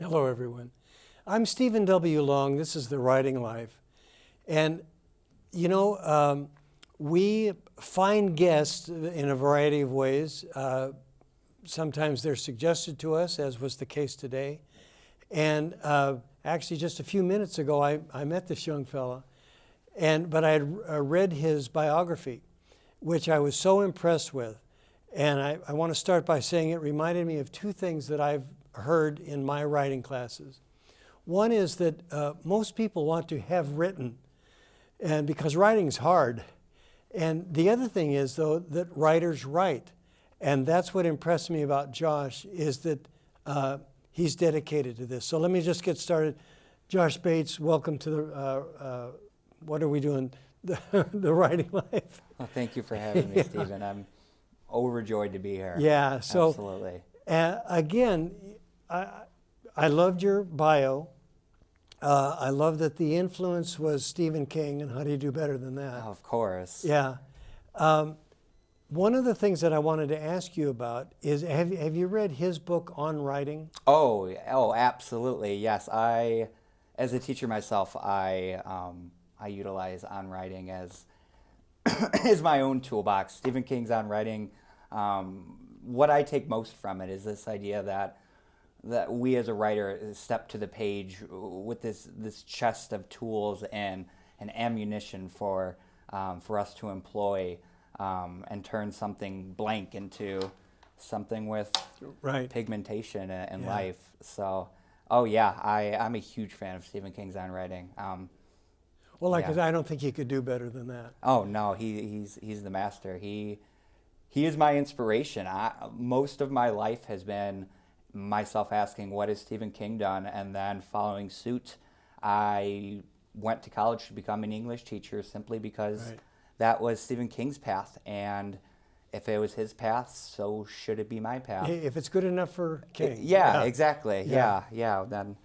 Hello, everyone. I'm Stephen W. Long. This is The Writing Life. And, we find guests in a variety of ways. Sometimes they're suggested to us, as was the case today. And actually, just a few minutes ago, I met this young fella. But I had read his biography, which I was so impressed with. And I want to start by saying it reminded me of two things that I've heard in my writing classes. One is that most people want to have written, and because writing's hard. And the other thing is, though, that writers write. And that's what impressed me about Josh, is that he's dedicated to this. So let me just get started. Josh Bates, welcome to the, what are we doing? The Writing Life. Well, thank you for having me, Stephen. I'm overjoyed to be here. Yeah, so absolutely. Again, I loved your bio. I love that the influence was Stephen King, and how do you do better than that? Of course. Yeah. One of the things that I wanted to ask you about is, have you read his book on writing? Oh, absolutely. Yes. As a teacher myself, I utilize On Writing as is my own toolbox. Stephen King's On Writing. What I take most from it is this idea that we as a writer step to the page with this chest of tools and ammunition for us to employ and turn something blank into something with pigmentation and life. So, I'm a huge fan of Stephen King's On Writing. Well, I don't think he could do better than that. Oh no, he's the master. He is my inspiration. Most of my life has been myself asking, what has Stephen King done? And then following suit, I went to college to become an English teacher simply because that was Stephen King's path. And if it was his path, so should it be my path. If it's good enough for King. Exactly. Yeah. Then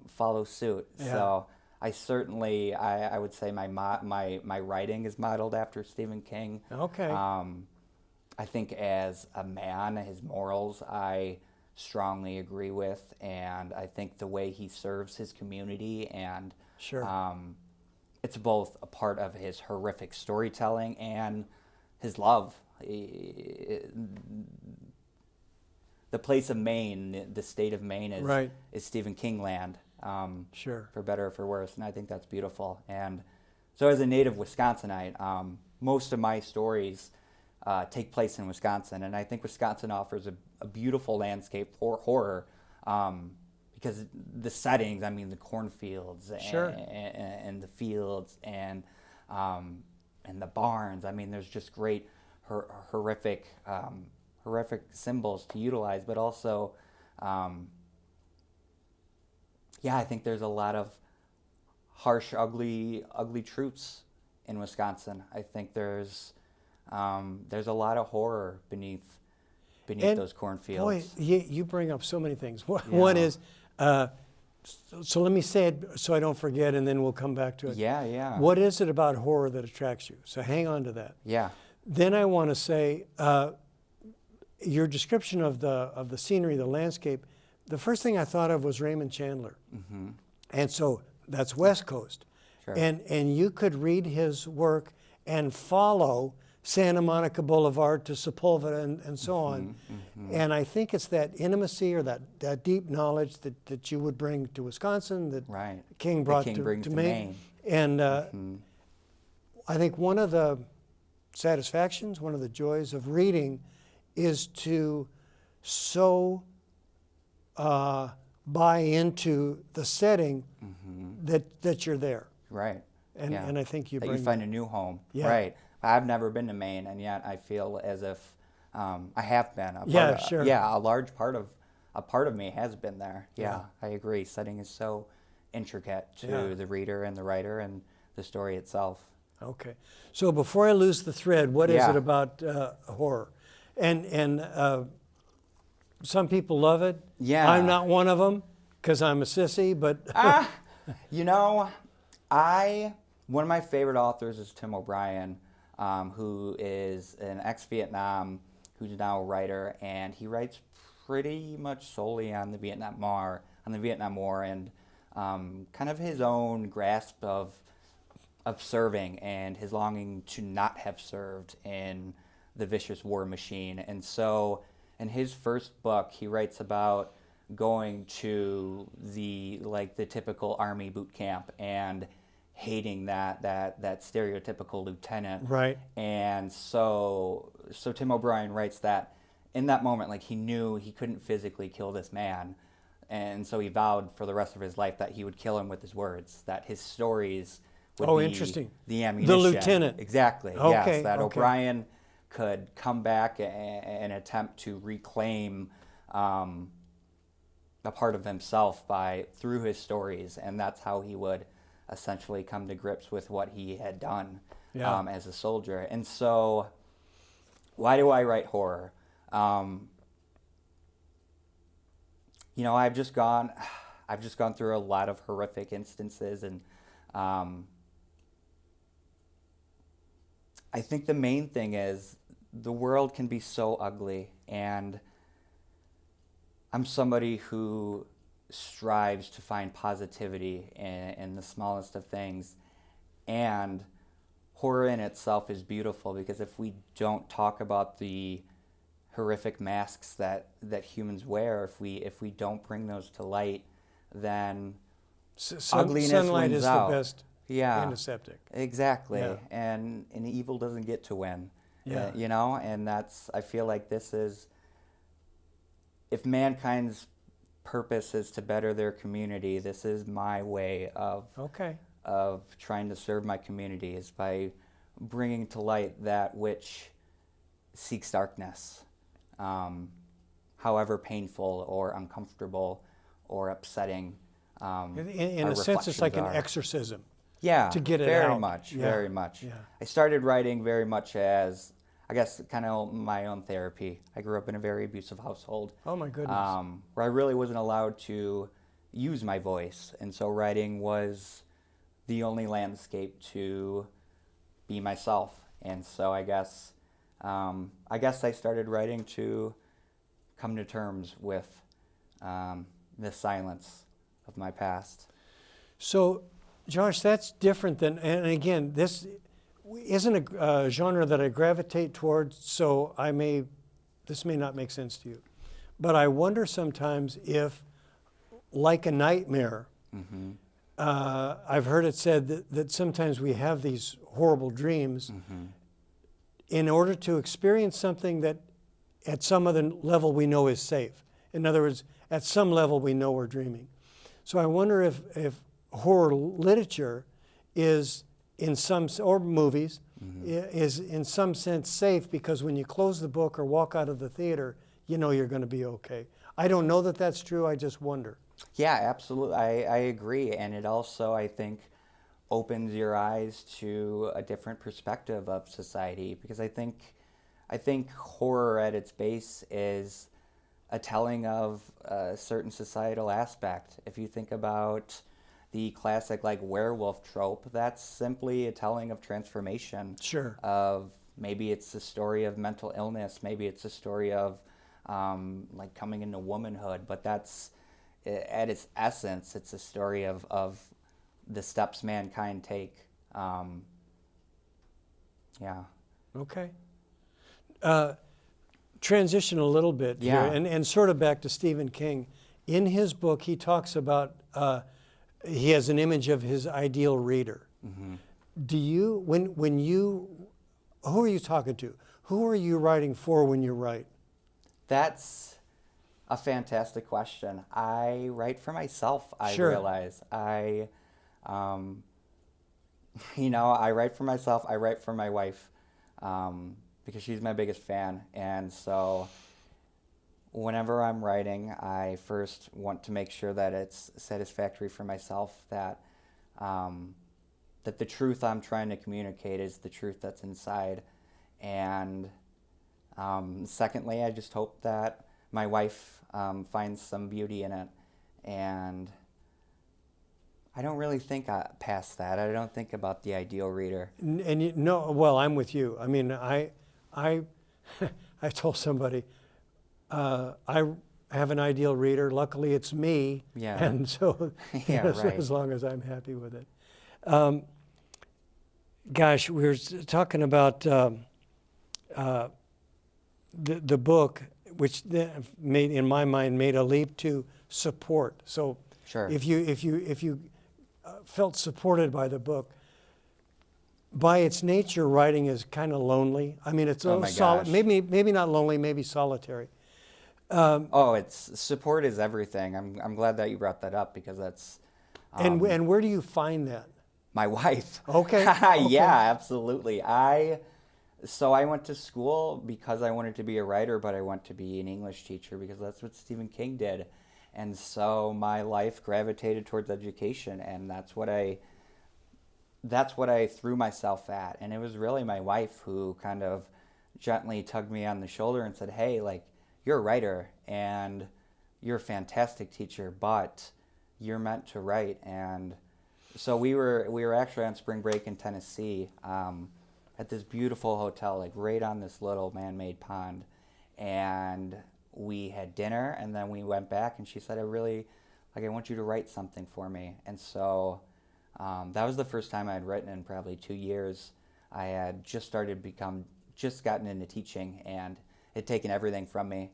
follow suit. Yeah. So I certainly, I would say my writing is modeled after Stephen King. Okay. I think as a man, his morals, I strongly agree with, and I think the way he serves his community, and it's both a part of his horrific storytelling and his love. The place of Maine, the state of Maine, is Stephen King land. For better or for worse, and I think that's beautiful. And so as a native Wisconsinite, most of my stories take place in Wisconsin, and I think Wisconsin offers a beautiful landscape for horror because the settings, the cornfields and the fields and the barns. There's just great horrific symbols to utilize, but also I think there's a lot of harsh, ugly truths in Wisconsin. I think there's a lot of horror beneath those cornfields. Boy, you bring up so many things. One is, so let me say it so I don't forget, and then we'll come back to it. Yeah. What is it about horror that attracts you? So hang on to that. Yeah. Then I want to say, your description of the scenery, the landscape, the first thing I thought of was Raymond Chandler. Mm-hmm. And so that's West Coast. Sure. And you could read his work and follow Santa Monica Boulevard to Sepulveda and so on. Mm-hmm. And I think it's that intimacy or that deep knowledge that you would bring to Wisconsin that King brought to Maine. And I think one of the satisfactions, one of the joys of reading is to buy into the setting that you're there. Right. And I think you find a new home. Yeah. Right. I've never been to Maine, and yet I feel as if I have been. A large part of me has been there. Yeah. I agree. Setting is so intricate to the reader and the writer and the story itself. Okay. So before I lose the thread, what is it about horror? And some people love it. Yeah. I'm not one of them because I'm a sissy, but one of my favorite authors is Tim O'Brien, who is an who's now a writer, and he writes pretty much solely on the Vietnam War, on the Vietnam War and kind of his own grasp of serving and his longing to not have served in the vicious war machine. And so in his first book, he writes about going to the typical army boot camp and hating that stereotypical lieutenant. Right. And so Tim O'Brien writes that in that moment, like, he knew he couldn't physically kill this man, and so he vowed for the rest of his life that he would kill him with his words, that his stories would be interesting. The ammunition. The lieutenant. Exactly. Okay, Yes, that okay. O'Brien could come back and attempt to reclaim a part of himself through his stories, and that's how he would essentially come to grips with what he had done as a soldier. And so, why do I write horror? You know, I've just gone through a lot of horrific instances, and I think the main thing is the world can be so ugly, and I'm somebody who strives to find positivity in the smallest of things, and horror in itself is beautiful, because if we don't talk about the horrific masks that humans wear, if we don't bring those to light, then ugliness sunlight wins is out. the best antiseptic. Exactly. Yeah. And evil doesn't get to win. Yeah. You know, and I feel like this is, if mankind's purpose is to better their community, this is my way of trying to serve my community, is by bringing to light that which seeks darkness, however painful or uncomfortable or upsetting. In a sense, it's like an exorcism. Yeah, to get it very out. much, Yeah. very much. Yeah. I started writing very much as, I guess, kind of my own therapy. I grew up in a very abusive household. Oh my goodness. Where I really wasn't allowed to use my voice, and so writing was the only landscape to be myself. And so I guess I started writing to come to terms with the silence of my past. So, Josh, that's different than, and again, this isn't a genre that I gravitate towards, so this may not make sense to you. But I wonder sometimes if, like a nightmare, I've heard it said that sometimes we have these horrible dreams in order to experience something that at some other level we know is safe. In other words, at some level we know we're dreaming. So I wonder if horror literature is or movies, is in some sense safe, because when you close the book or walk out of the theater, you know you're going to be okay. I don't know that that's true, I just wonder. Yeah, absolutely. I agree. And it also, I think, opens your eyes to a different perspective of society, because I think horror at its base is a telling of a certain societal aspect. If you think about the classic werewolf trope, that's simply a telling of transformation. Sure. Of maybe it's a story of mental illness, maybe it's a story of coming into womanhood, but that's, at its essence, it's a story of the steps mankind take. Yeah. Okay. Transition a little bit here, and sort of back to Stephen King. In his book, he talks about, he has an image of his ideal reader. Do you, who are you talking to? Who are you writing for when you write? That's a fantastic question. I write for myself, I realize. I write for myself, I write for my wife, because she's my biggest fan. And so whenever I'm writing, I first want to make sure that it's satisfactory for myself, that the truth I'm trying to communicate is the truth that's inside. And secondly, I just hope that my wife finds some beauty in it. And I don't really think past that. I don't think about the ideal reader. Well, I'm with you. I mean, I told somebody, I have an ideal reader. Luckily, it's me. Yeah. And so, Yeah, right. as long as I'm happy with it. Gosh, we were talking about the book, which made, in my mind, made a leap to support. So Sure. if you felt supported by the book, by its nature, writing is kind of lonely. I mean, it's a Oh little my gosh. maybe not lonely, maybe solitary. Oh, it's support is everything. I'm glad that you brought that up because that's And where do you find that? my wife. Okay. Yeah, absolutely. So I went to school because I wanted to be a writer, but I went to be an English teacher because that's what Stephen King did. And so my life gravitated towards education, and that's what I threw myself at. And it was really my wife who kind of gently tugged me on the shoulder and said, "Hey, like, you're a writer and you're a fantastic teacher, but you're meant to write." And so we were actually on spring break in Tennessee, at this beautiful hotel, like right on this little man-made pond. And we had dinner, and then we went back, and she said, I want you to write something for me. And so that was the first time I had written in probably 2 years. I had just gotten into teaching, and it had taken everything from me.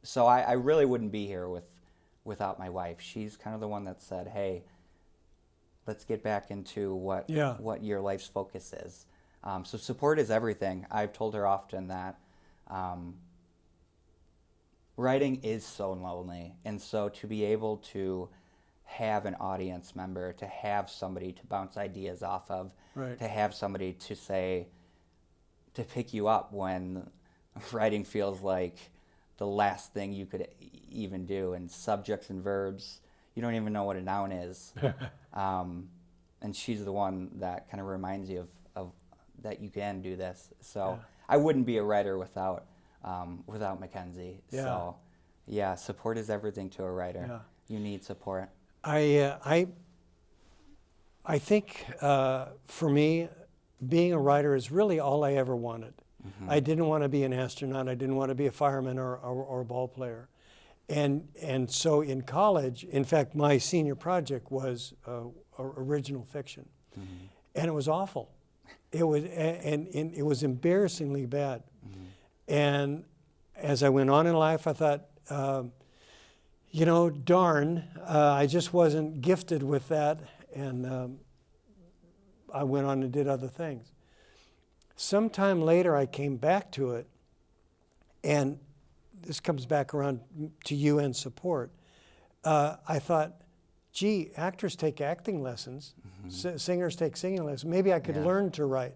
So I really wouldn't be here without my wife. She's kind of the one that said, hey, let's get back into what your life's focus is. So support is everything. I've told her often that writing is so lonely. And so to be able to have an audience member, to have somebody to bounce ideas off of, Right. to have somebody to pick you up when writing feels like the last thing you could even do, and subjects and verbs, you don't even know what a noun is. And she's the one that kind of reminds you of that you can do this. So I wouldn't be a writer without Mackenzie. Yeah. So yeah, support is everything to a writer. Yeah. You need support. I think for me, being a writer is really all I ever wanted. Mm-hmm. I didn't want to be an astronaut. I didn't want to be a fireman or a ball player. And so in college, in fact, my senior project was original fiction. Mm-hmm. And it was awful. It was, and it was embarrassingly bad. Mm-hmm. And as I went on in life, I thought, darn, I just wasn't gifted with that. And I went on and did other things. Sometime later, I came back to it, and this comes back around to you and support. I thought, gee, actors take acting lessons, mm-hmm. Singers take singing lessons. Maybe I could learn to write.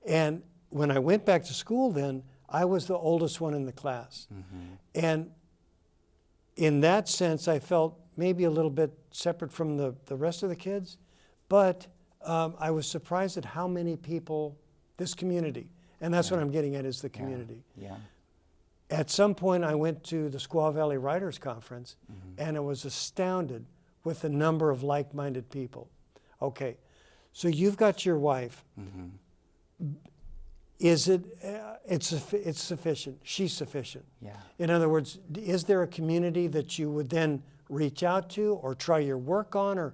And when I went back to school then, I was the oldest one in the class. Mm-hmm. And in that sense, I felt maybe a little bit separate from the rest of the kids, but I was surprised at how many people, this community, and that's what I'm getting at, is the community. Yeah. At some point, I went to the Squaw Valley Writers Conference, mm-hmm. and I was astounded with the number of like-minded people. Okay, so you've got your wife. Mm-hmm. Is it? It's sufficient. She's sufficient. Yeah. In other words, is there a community that you would then reach out to or try your work on, or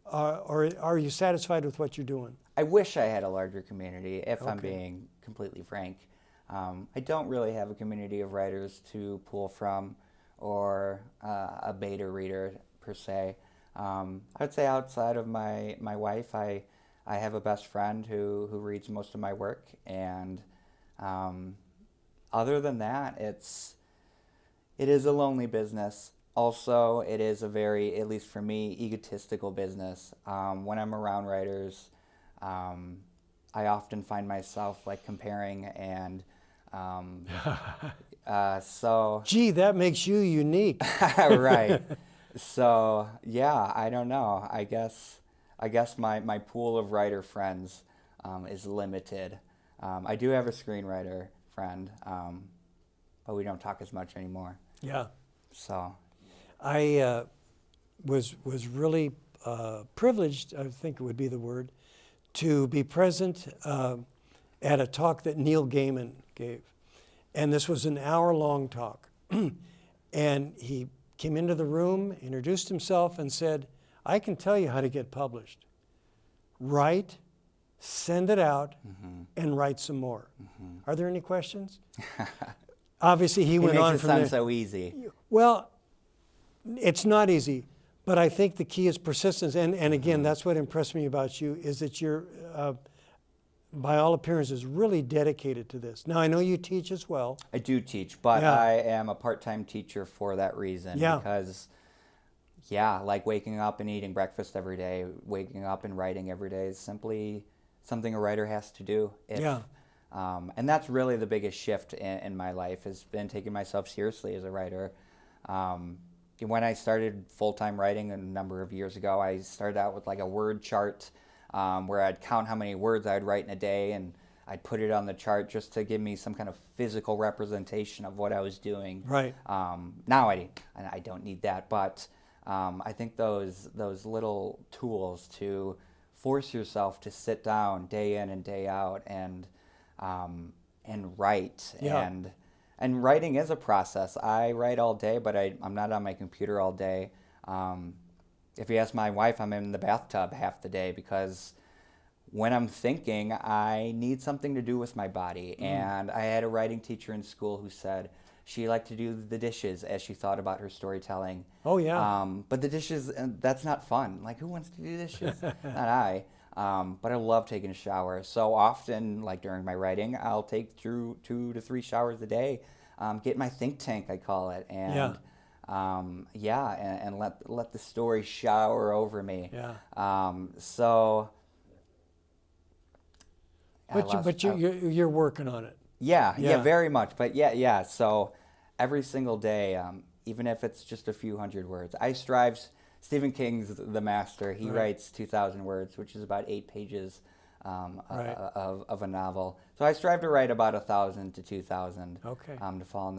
are you satisfied with what you're doing? I wish I had a larger community, if I'm being completely frank. I don't really have a community of writers to pull from, or a beta reader per se. I would say outside of my wife, I have a best friend who reads most of my work, and other than that, it is a lonely business. Also, it is a very, at least for me, egotistical business. When I'm around writers, I often find myself like comparing, and so. Gee, that makes you unique. Right. So yeah, I don't know. I guess my pool of writer friends is limited. I do have a screenwriter friend, but we don't talk as much anymore. Yeah. So. I was really privileged, I think it would be the word, to be present at a talk that Neil Gaiman gave. And this was an hour-long talk. And he came into the room, introduced himself, and said, I can tell you how to get published. Write, send it out, and write some more. Are there any questions? Obviously, he went on makes it from sound there. so easy. Well, it's not easy, but I think the key is persistence. And again, that's what impressed me about you, is that you're, by all appearances, really dedicated to this. Now, I know you teach as well. I do teach, but Yeah. I am a part-time teacher for that reason. Yeah. Because, like waking up and eating breakfast every day, waking up and writing every day is simply something a writer has to do. And that's really the biggest shift in my life, has been taking myself seriously as a writer. When I started full-time writing a number of years ago, I started out with like a word chart where I'd count how many words I'd write in a day, and I'd put it on the chart just to give me some kind of physical representation of what I was doing. Right. Now I don't need that, but I think those little tools to force yourself to sit down day in and day out and write. Yeah. And writing is a process. I write all day, but I'm not on my computer all day. If you ask my wife, I'm in the bathtub half the day, because when I'm thinking, I need something to do with my body. And I had a writing teacher in school who said she liked to do the dishes as she thought about her storytelling. Oh, yeah. But the dishes, that's not fun. Like, who wants to do dishes? Not I. But I love taking a shower. So often, like during my writing, I'll take through 2 to 3 showers a day. Get my think tank, I call it. And and let the story shower over me. Yeah. But you're working on it. Yeah, Yeah. very much. But so every single day, even if it's just a few hundred words, I strive. Stephen King's the master. He writes 2,000 words, which is about 8 pages of a novel. So I strive to write about 1,000 to 2,000. Okay. To fall in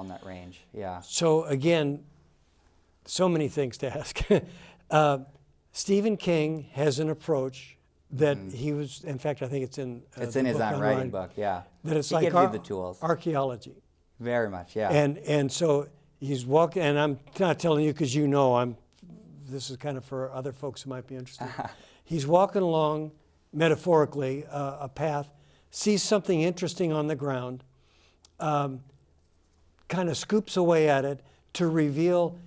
that range. Yeah. So again, so many things to ask. Stephen King has an approach that he was, in fact, I think it's in It's the in his book own on writing book. Yeah. That it's he like gives you the tools. archaeology. Very much. Yeah. And so he's walking, and I'm not telling you because you know this is kind of for other folks who might be interested. He's walking along, metaphorically, a path, sees something interesting on the ground, kind of scoops away at it to reveal,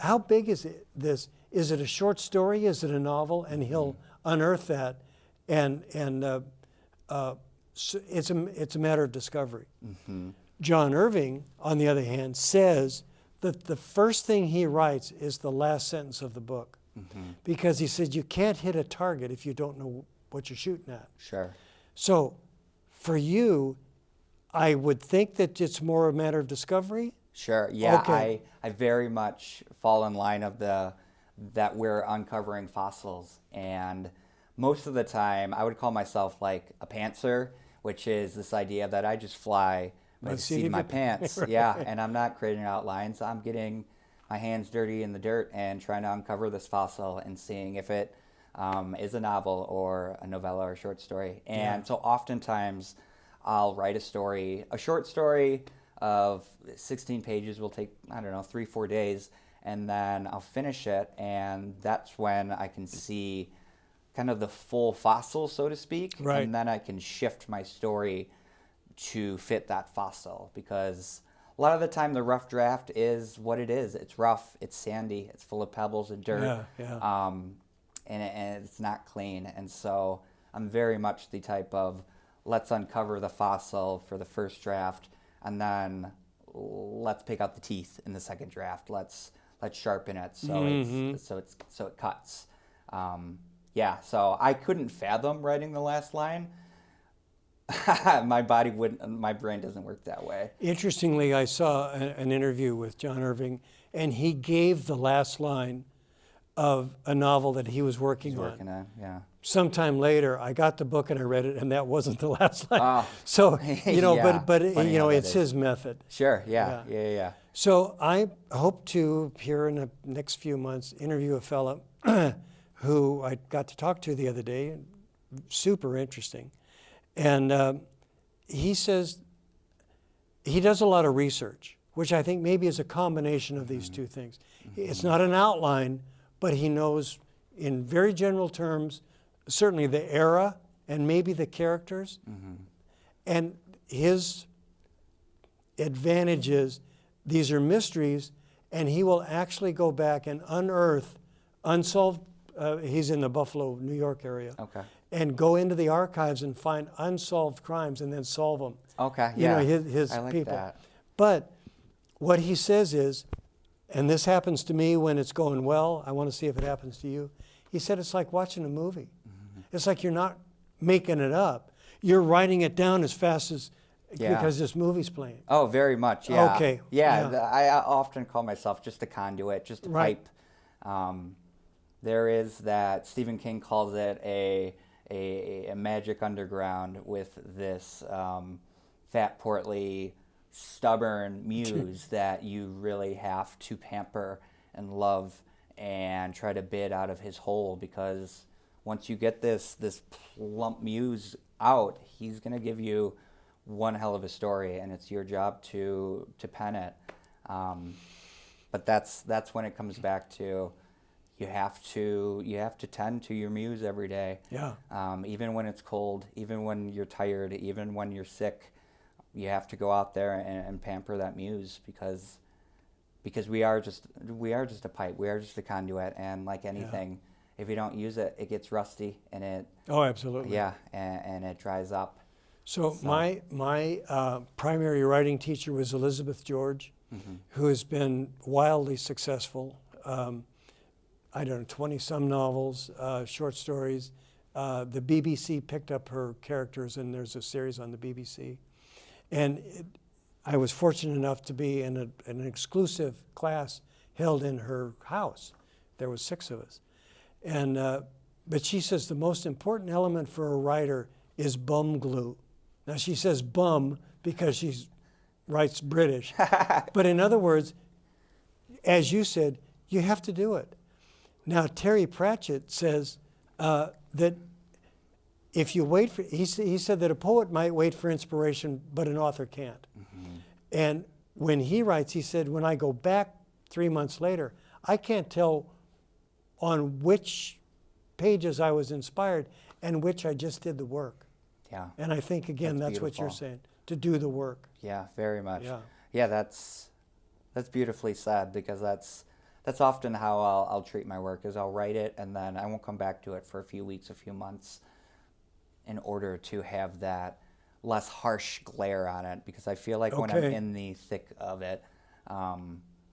how big is this? Is it a short story? Is it a novel? And he'll unearth that, and so it's a matter of discovery. John Irving, on the other hand, says that the first thing he writes is the last sentence of the book, because he said you can't hit a target if you don't know what you're shooting at. Sure. So for you, I would think that it's more a matter of discovery. Sure. Yeah. Okay. I very much fall in line of that we're uncovering fossils, and most of the time I would call myself like a pantser, which is this idea that I just fly by the seat of my pants. Right. Yeah, and I'm not creating outlines. I'm getting my hands dirty in the dirt and trying to uncover this fossil and seeing if it is a novel or a novella or a short story. And so oftentimes I'll write a short story of 16 pages will take, 3-4 days, and then I'll finish it, and that's when I can see kind of the full fossil, so to speak. Right. And then I can shift my story to fit that fossil, because a lot of the time the rough draft is what it is. It's rough, it's sandy, it's full of pebbles and dirt, and it's not clean. And so I'm very much the type of, let's uncover the fossil for the first draft, and then let's pick out the teeth in the second draft. Let's sharpen it so it cuts. So I couldn't fathom writing the last line. My brain doesn't work that way. Interestingly, I saw an interview with John Irving, and he gave the last line of a novel that he was working on. Yeah. Sometime later, I got the book and I read it, and that wasn't the last line. Oh. So, Yeah. but Funny how that it's is. his method. Sure. Yeah. So I hope to, here in the next few months, interview a fellow who I got to talk to the other day, super interesting. And he says he does a lot of research. which I think maybe is a combination of these two things. It's not an outline, but he knows in very general terms, certainly the era and maybe the characters. And his advantage is these are mysteries, and he will actually go back and unearth unsolved, he's in the Buffalo, New York area, Okay. and go into the archives and find unsolved crimes and then solve them. Okay. You Yeah. know, his I like people. that. But what he says is, and this happens to me when it's going well, I want to see if it happens to you. He said it's like watching a movie. It's like you're not making it up. You're writing it down as fast as, because this movie's playing. Oh, very much. Yeah. Okay. Yeah. Yeah. I often call myself just a conduit, just a Right. pipe. There is that Stephen King calls it a magic underground with this fat, portly, stubborn muse that you really have to pamper and love and try to bid out of his hole, because once you get this plump muse out, he's going to give you one hell of a story, and it's your job to pen it. But that's when it comes back to you have to tend to your muse every day. Yeah. Even when it's cold, even when you're tired, even when you're sick, you have to go out there and pamper that muse, because we are just a pipe, we are just a conduit, and like anything, if you don't use it, it gets rusty and it Oh, absolutely. and it dries up. So my primary writing teacher was Elizabeth George, who has been wildly successful. I don't know, 20-some novels, short stories. The BBC picked up her characters, and there's a series on the BBC. And I was fortunate enough to be in an exclusive class held in her house. There was 6 of us. And but she says the most important element for a writer is bum glue. Now she says bum because she writes British. But in other words, as you said, you have to do it. Now Terry Pratchett says that if you wait for, he said that a poet might wait for inspiration, but an author can't. And when he writes, he said, when I go back 3 months later, I can't tell on which pages I was inspired and which I just did the work. Yeah. And I think, again, that's what you're beautiful. saying, to do the work. Yeah, very much. Yeah. Yeah, that's beautifully said, because that's often how I'll treat my work, is I'll write it and then I won't come back to it for a few weeks, a few months, in order to have that less harsh glare on it, because I feel like when I'm Okay. in the thick of it,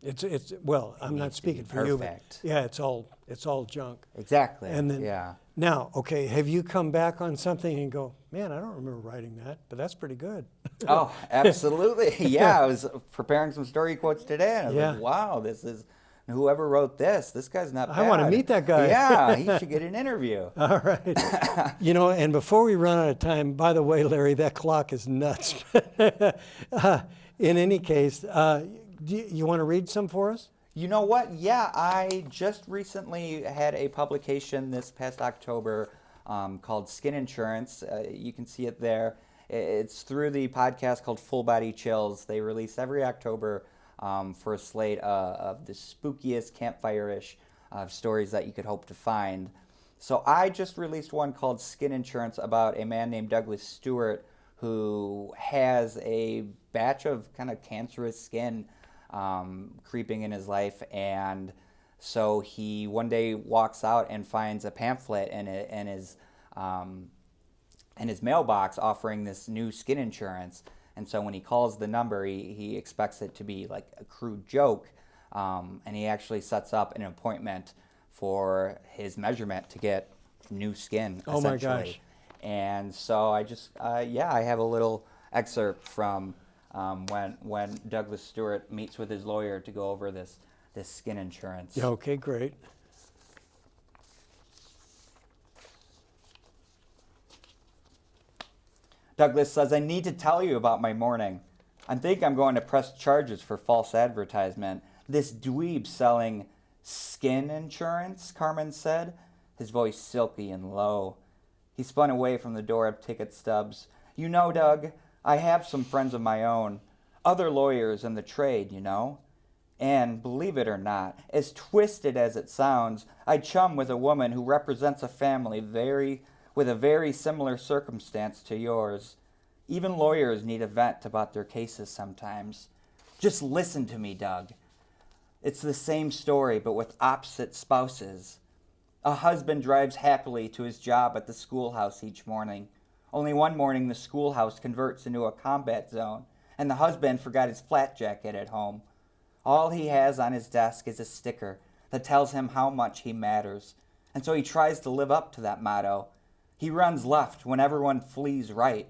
It's well, I'm not needs to be speaking for you, but perfect. yeah, it's all junk. exactly. And then yeah. now, okay, have you come back on something and go, man, I don't remember writing that, but that's pretty good. Oh, absolutely. Yeah, I was preparing some story quotes today, and I was Yeah. like, wow, this is, whoever wrote this guy's not bad. I wanna meet that guy. Yeah, he should get an interview. All right. You know, and before we run out of time, by the way, Larry, that clock is nuts. In any case, do you want to read some for us? You know what? Yeah, I just recently had a publication this past October called Skin Insurance. You can see it there. It's through the podcast called Full Body Chills. They release every October for a slate of the spookiest, campfire-ish stories that you could hope to find. So I just released one called Skin Insurance about a man named Douglas Stewart who has a batch of kind of cancerous skin creeping in his life, and so he one day walks out and finds a pamphlet in his mailbox offering this new skin insurance. And so when he calls the number, he expects it to be like a crude joke, and he actually sets up an appointment for his measurement to get new skin. Oh my essentially. gosh! And so I just I have a little excerpt from when Douglas Stewart meets with his lawyer to go over this skin insurance. Yeah, okay, great. Douglas says, I need to tell you about my morning. I think I'm going to press charges for false advertisement. This dweeb selling skin insurance, Carmen said, his voice silky and low. He spun away from the door of ticket stubs. You know, Doug, I have some friends of my own. Other lawyers in the trade, you know. And believe it or not, as twisted as it sounds, I chum with a woman who represents a family with a very similar circumstance to yours. Even lawyers need a vent about their cases sometimes. Just listen to me, Doug. It's the same story, but with opposite spouses. A husband drives happily to his job at the schoolhouse each morning. Only one morning the schoolhouse converts into a combat zone, and the husband forgot his flat jacket at home. All he has on his desk is a sticker that tells him how much he matters, and so he tries to live up to that motto. He runs left when everyone flees right.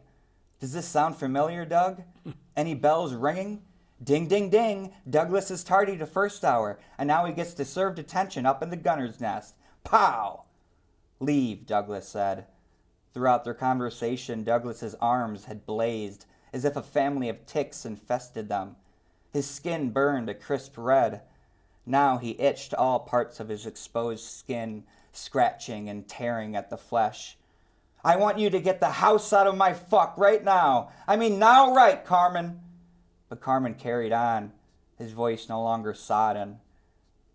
Does this sound familiar, Doug? Any bells ringing? Ding, ding, ding. Douglas is tardy to first hour, and now he gets to serve detention up in the gunner's nest. Pow! Leave, Douglas said. Throughout their conversation, Douglas's arms had blazed, as if a family of ticks infested them. His skin burned a crisp red. Now he itched all parts of his exposed skin, scratching and tearing at the flesh. I want you to get the house out of my fuck right now. I mean now right, Carmen. But Carmen carried on, his voice no longer sodden.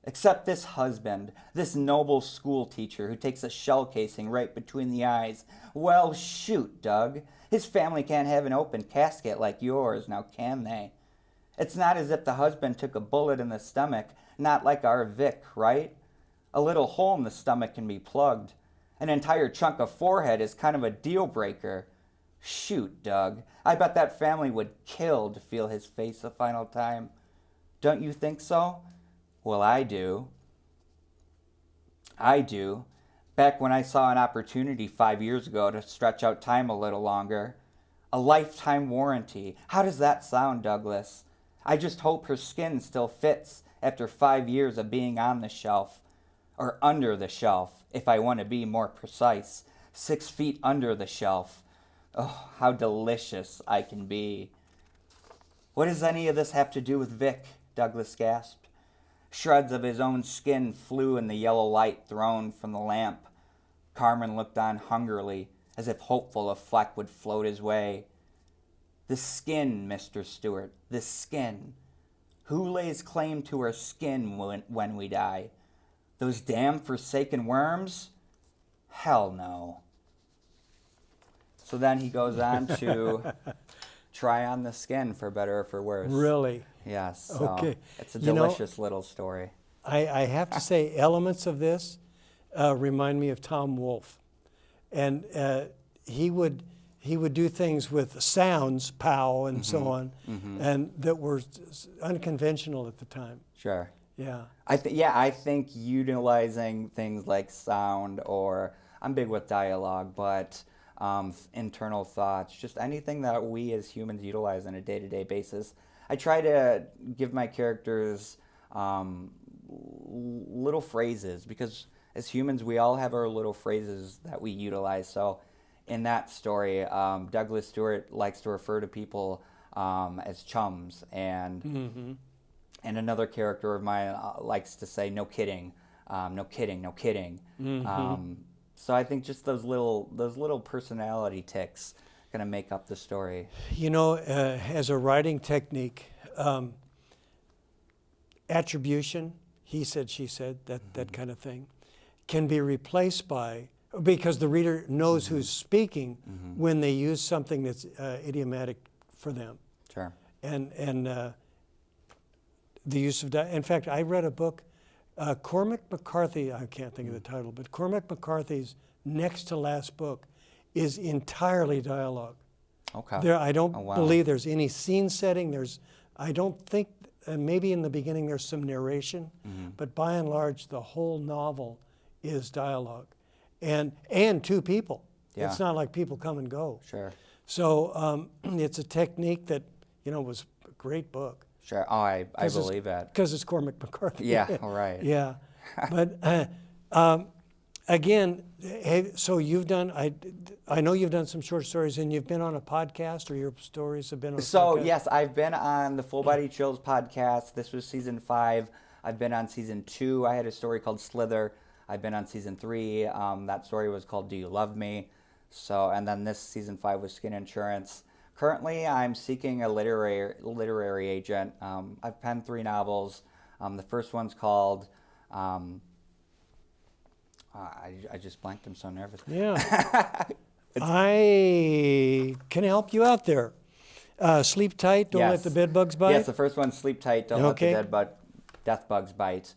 Except this husband, this noble school teacher who takes a shell casing right between the eyes. Well, shoot, Doug. His family can't have an open casket like yours, now can they? It's not as if the husband took a bullet in the stomach, not like our Vic, right? A little hole in the stomach can be plugged. An entire chunk of forehead is kind of a deal breaker. Shoot, Doug. I bet that family would kill to feel his face a final time. Don't you think so? Well, I do. I do. Back when I saw an opportunity 5 years ago to stretch out time a little longer. A lifetime warranty. How does that sound, Douglas? I just hope her skin still fits after 5 years of being on the shelf. Or under the shelf, if I want to be more precise. 6 feet under the shelf. Oh, how delicious I can be. What does any of this have to do with Vic? Douglas gasped. Shreds of his own skin flew in the yellow light thrown from the lamp. Carmen looked on hungrily, as if hopeful a fleck would float his way. The skin, Mr. Stewart, the skin. Who lays claim to our skin when we die? Those damn forsaken worms? Hell no. So then he goes on to try on the skin, for better or for worse. Really? Yes. So Okay. it's a delicious little story. I have to say, elements of this remind me of Tom Wolfe. And he would do things with sounds, pow, and so on, and that were unconventional at the time. Sure. Yeah. I think utilizing things like sound, or I'm big with dialogue, but internal thoughts, just anything that we as humans utilize on a day-to-day basis. I try to give my characters little phrases, because as humans we all have our little phrases that we utilize. So in that story, Douglas Stewart likes to refer to people as chums, and another character of mine likes to say, no kidding, no kidding, no kidding. So I think just those little personality tics going to make up the story. You know, as a writing technique, attribution, he said, she said, that kind of thing, can be replaced by, because the reader knows who's speaking when they use something that's idiomatic for them. Sure. And the use of, in fact, I read a book, Cormac McCarthy, I can't think of the title, but Cormac McCarthy's next to last book is entirely dialogue. Okay. I don't believe there's any scene setting. I don't think, maybe in the beginning there's some narration, but by and large the whole novel is dialogue, and two people. Yeah. It's not like people come and go. Sure. So it's a technique that was a great book. Sure. Oh, I believe that. Because it's Cormac McCarthy. Yeah. All right. Yeah, but again, so you've done. I know you've done some short stories, and you've been on a podcast, or your stories have been on. So yes, I've been on the Full Body Chills podcast. This was season 5. I've been on season 2. I had a story called Slither. I've been on season 3. That story was called Do You Love Me? So, and then this season 5 was Skin Insurance. Currently, I'm seeking a literary agent. I've penned 3 novels. The first one's called. I just blanked. I'm so nervous. Yeah. I can help you out there. Sleep tight. Don't let the bed bugs bite. Yes, the first one's sleep tight. Don't Okay. let the death bugs bite.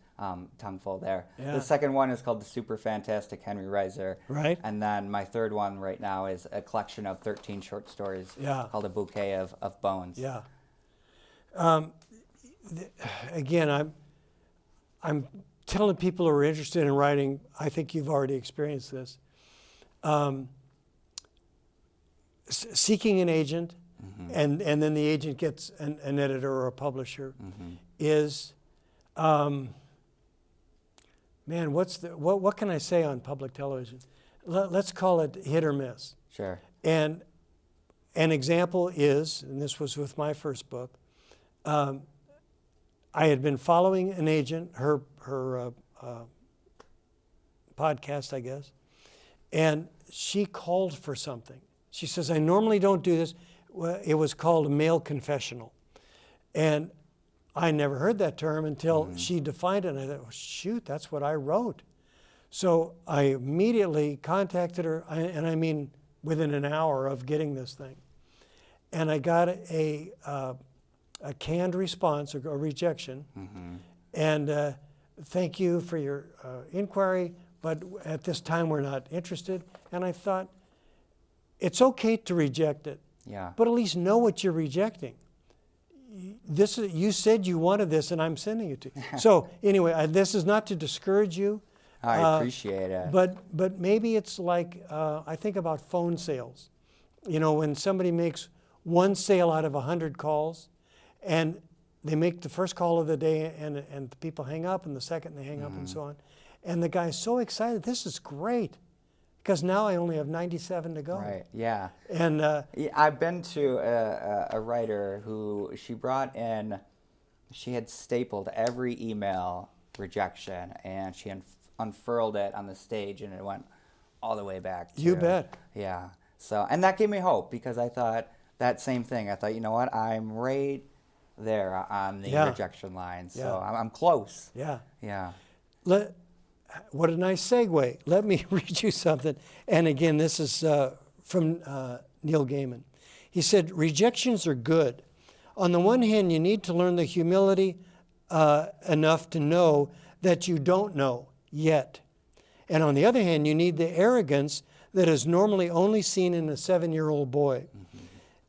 Tongue full there. Yeah. The second one is called The Super Fantastic Henry Reiser. Right. And then my third one right now is a collection of 13 short stories called A Bouquet of Bones. Yeah. Again, I'm telling people who are interested in writing, I think you've already experienced this. Seeking an agent, and then the agent gets an editor or a publisher, is, man, what can I say on public television? Let's call it hit or miss. Sure. And an example is, and this was with my first book, I had been following an agent, her podcast, I guess, and she called for something. She says, I normally don't do this. Well, it was called a male confessional. And I never heard that term until she defined it, and I thought, well, shoot, that's what I wrote. So I immediately contacted her, and I mean within an hour of getting this thing. And I got a canned response, or a rejection, and thank you for your inquiry, but at this time we're not interested. And I thought, it's okay to reject it, but at least know what you're rejecting. You said you wanted this, and I'm sending it to you. So anyway, this is not to discourage you. I appreciate it. But maybe it's like, I think about phone sales. You know, when somebody makes one sale out of 100 calls, and they make the first call of the day, and the people hang up, and the second they hang up, and so on. And the guy's so excited, this is great, because now I only have 97 to go. Right, yeah. And I've been to a writer who she brought in, she had stapled every email rejection, and she unfurled it on the stage, and it went all the way back to, you bet. Yeah. So, and that gave me hope, because I thought that same thing. I thought, you know what, I'm right there on the rejection line, so I'm close. Yeah. Yeah. What a nice segue. Let me read you something. And again, this is from Neil Gaiman. He said, rejections are good. On the one hand, you need to learn the humility enough to know that you don't know yet. And on the other hand, you need the arrogance that is normally only seen in a 7-year-old boy.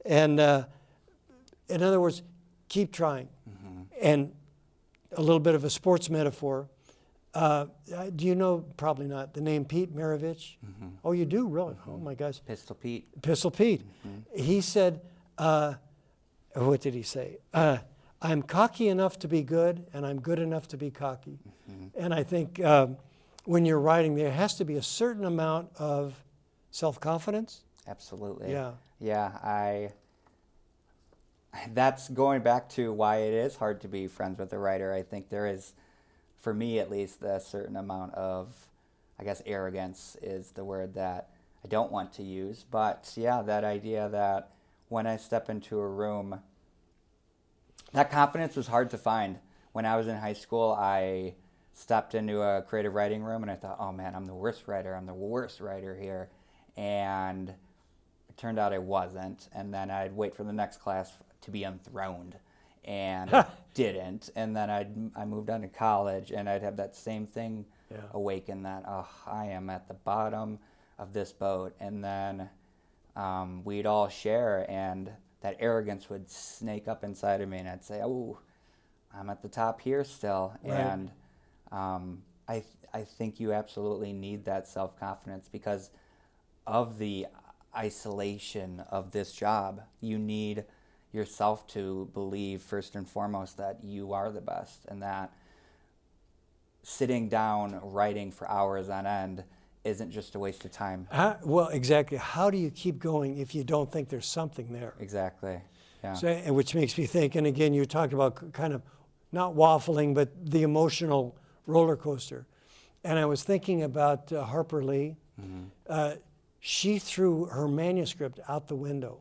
And in other words, keep trying. And a little bit of a sports metaphor. Do you know, probably not, the name Pete Maravich? Oh, you do, really? Oh my gosh. Pistol Pete. Pistol Pete. He said, what did he say? I'm cocky enough to be good, and I'm good enough to be cocky. And I think when you're writing, there has to be a certain amount of self-confidence. Absolutely. Yeah. Yeah, that's going back to why it is hard to be friends with a writer. I think there is, for me at least, a certain amount of, I guess, arrogance is the word that I don't want to use. But yeah, that idea that when I step into a room, that confidence was hard to find. When I was in high school, I stepped into a creative writing room and I thought, oh man, I'm the worst writer. I'm the worst writer here. And it turned out I wasn't. And then I'd wait for the next class to be enthroned. And didn't. And then I moved on to college, and I'd have that same thing awaken, that, oh, I am at the bottom of this boat. And then we'd all share, and that arrogance would snake up inside of me, and I'd say, oh, I'm at the top here still. Right. And I think you absolutely need that self-confidence because of the isolation of this job. You need yourself to believe first and foremost that you are the best, and that sitting down writing for hours on end isn't just a waste of time. Well, exactly. How do you keep going if you don't think there's something there? Exactly. Yeah. So, which makes me think, and again, you talked about kind of not waffling, but the emotional roller coaster. And I was thinking about Harper Lee. She threw her manuscript out the window.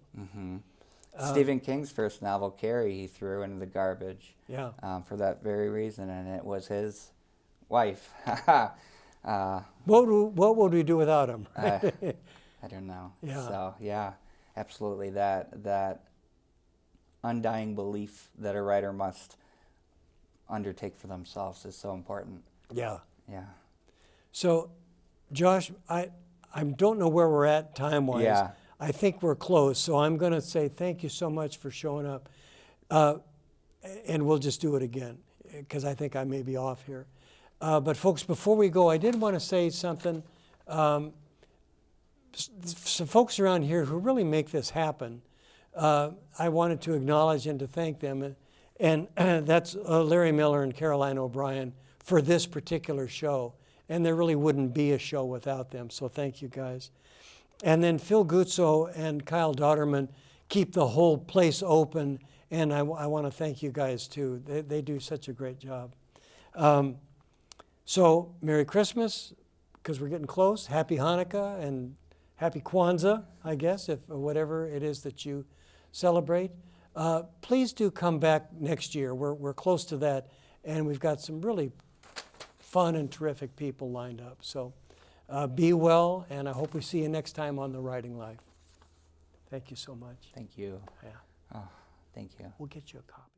Stephen King's first novel, Carrie, he threw into the garbage. Yeah. For that very reason, and it was his wife. What would we do without him? I don't know. Yeah. So yeah, absolutely. That undying belief that a writer must undertake for themselves is so important. Yeah. Yeah. So, Josh, I don't know where we're at time-wise. Yeah. I think we're close, so I'm going to say thank you so much for showing up. And we'll just do it again, because I think I may be off here. But folks, before we go, I did want to say something. Some folks around here who really make this happen, I wanted to acknowledge and to thank them. And that's Larry Miller and Caroline O'Brien for this particular show. And there really wouldn't be a show without them, so thank you guys. And then Phil Guzzo and Kyle Dotterman keep the whole place open, and I want to thank you guys too. They do such a great job. So Merry Christmas, because we're getting close. Happy Hanukkah and Happy Kwanzaa, I guess, if whatever it is that you celebrate. Please do come back next year. We're close to that, and we've got some really fun and terrific people lined up. So be well, and I hope we see you next time on The Writing Life. Thank you so much. Thank you. Yeah. Oh, thank you. We'll get you a copy.